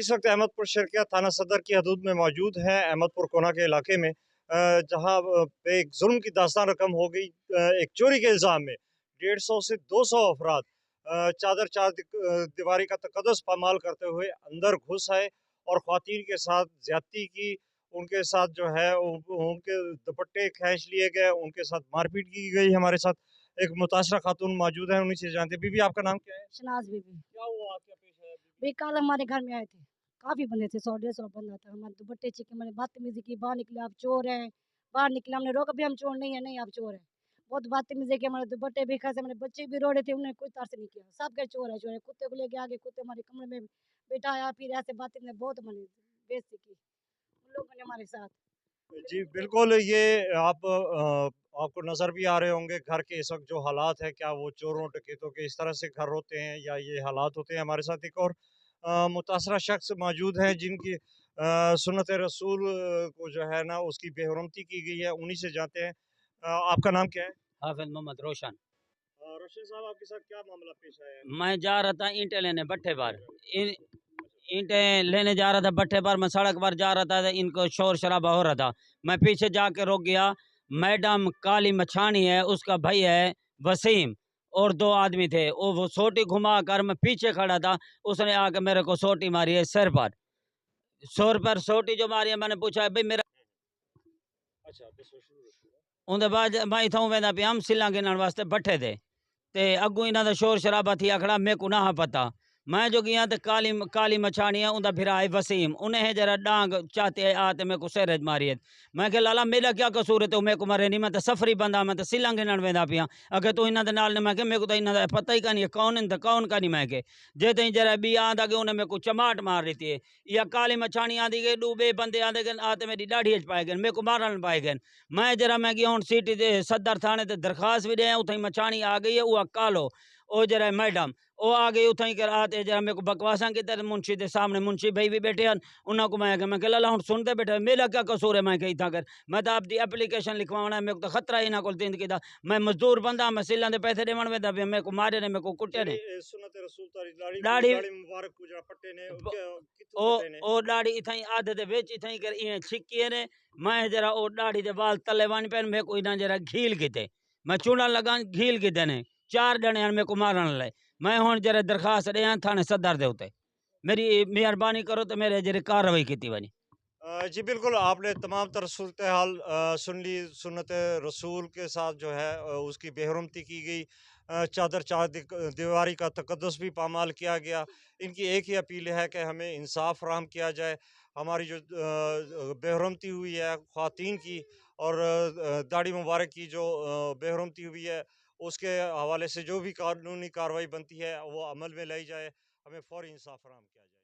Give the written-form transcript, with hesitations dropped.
इस वक्त अहमदपुर शर्किया थाना सदर की हदूद में मौजूद है। अहमदपुर कोना के इलाके में जहाँ पे एक जुल्म की दास्तान रकम हो गई। एक चोरी के इल्ज़ाम में 150 से 200 अफराद चादर दीवारी का तकद्दुस पामाल करते हुए अंदर घुस आए और ख्वातीन के साथ ज्यादती की। उनके साथ जो है उनके दुपट्टे खींच लिए गए, उनके साथ मारपीट की गई। हमारे साथ एक मुतासरा खातून मौजूद है, उन्हीं से जानते हैं। बीबी, आपका नाम क्या है? शनाज बीबी। क्या हुआ, क्या पेश आया बीबी? भाई कल हमारे घर में आए थे, काफी बंदे थे, 100-150 बंदा था। हमारे दुपट्टे चीखे, मैंने बदतमीजी की, बाहर निकले आप चोर हैं, बाहर निकले। हमने रोका भी, हम चोर नहीं है, नहीं आप चोर हैं। बहुत बदतमीजी की, हमारे दुपट्टे भी खसे, हमारे बच्चे भी रो रहे थे, उन्हें कोई तरस नहीं किया। सब के चोर है, चोर है। कुत्ते को लेके आगे, कुत्ते हमारे कमरे में बिठाया, फिर ऐसे बातें ने बहुत हमारी बेइज्जती की उन लोगों ने हमारे साथ। जी, बिल्कुल। ये आपको नज़र भी आ रहे होंगे घर के इस वक़्त जो हालात हैं, क्या वो चोरों डकैतों के इस तरह से घर होते हैं या ये हालात होते हैं? हमारे साथ एक और मुतासरा शख्स मौजूद हैं जिनकी सुन्नत रसूल को जो है ना उसकी बेहुरमती की गई है, उन्हीं से जानते हैं। आपका नाम क्या है? हाफिज मोहम्मद रोशन। रोशन साहब, आपके साथ क्या मामला पेश आया है? मैं जा रहा था ईंटें लेने भट्ठे पर। ईंटें लेने जा रहा था भट्ठे पर। मैं सड़क पर जा रहा था, इनको शोर शराबा हो रहा था। मैं पीछे जाके रुक गया। मैडम काली मछानी है, उसका भाई है वसीम, और दो आदमी थे। वो सोटी घुमा कर, मैं पीछे खड़ा था, उसने आके मेरे को सोटी मारी है सिर पर। सिर पर सोटी जो मारी है, मैंने पूछा भाई मेरा। अच्छा, उनके बाद मैं इथों वेंदा पिया, हम सिल्ला गिनण वास्ते भट्ठे ते अगू इन्हों का शोर शराबा थी खड़ा। मेरे को ना पता। मैं जो गया तो काली मछानी है, उनका फिर आए वसीम, उन्हें जरा डांग चाहते आते मेरे को सिर मारी है। मैं कह लाला मेरा क्या कसूर है तो मेरे को मरे नहीं, मैं तो सफरी बंदा, मैं तो सिला गिनण वेंदा पिया। अगर तू इन्हों नाल मैं मेरे को तो इन्हों पता ही नहीं है कौन इन कौन का नहीं। मैं के जे तई जरा बी आंदा कि उन्हें मेरे को चमाट मार रही थी। या काली मछानी आंदी गई, दो बे बंदे आते गए आते मेरी दाढ़ी पाए गए, मेरे को मारन पाए गए। मैं जरा मैं गया हूँ सिटी सदर थाने ते दरखास्त भी दिया, उत मछानी आ गई है, वह कालो ओ जरा मैडम ओ आ गई उत कर आते जरा मेरे को बकवासा की मुंशी के सामने। मुंशी भाई भी बैठे हैं, उन्होंने मैं कह ला हूँ सुनते बैठे मेरा क्या कसूर है। मैं कही था कर मैं तो आपकी एप्लीकेशन लिखवाना है, मेरे को तो खतरा ही इन्हों को जिंदगी का। मैं मजदूर बंदा, मैं सिल्ला के पैसे देवन में मेरे को मारे ने, मेरे को कुटे ने। सुन्नत रसूल तारी दाढ़ी दाढ़ी दाढ़ी मुबारक को जरा पट्टे ने कितों ओ पट्टे ने? ओ दाढ़ी इथाई आधे दे बेच इथाई कर इं छिकी ने। मैं जरा ओ दाढ़ी दे बाल तले वन पे मेरे को इना जरा घील किते, मैं चूना लगा घील किते ने। 4 जने मेरे को मारन ले। मैं हुन जरा दरखास्त दिया थाने सदर दे उते, मेरी मेहरबानी करो तो मेरे जरे कार्रवाई की वनी। जी बिल्कुल, आपने तमाम तर सूरत हाल सुन ली। सुन्नत रसूल के साथ जो है उसकी बेहुरमती की गई। दीवारी का तकद्दुस भी पामाल किया गया। इनकी एक ही अपील है कि हमें इंसाफ फराहम किया जाए। हमारी जो बेहुरमती हुई है ख़वातीन की और दाढ़ी मुबारक की जो बेहुरमती हुई है, उसके हवाले से जो भी कानूनी कार्रवाई बनती है वो अमल में लाई जाए। हमें फ़ौरी इंसाफ फराहम किया जाए।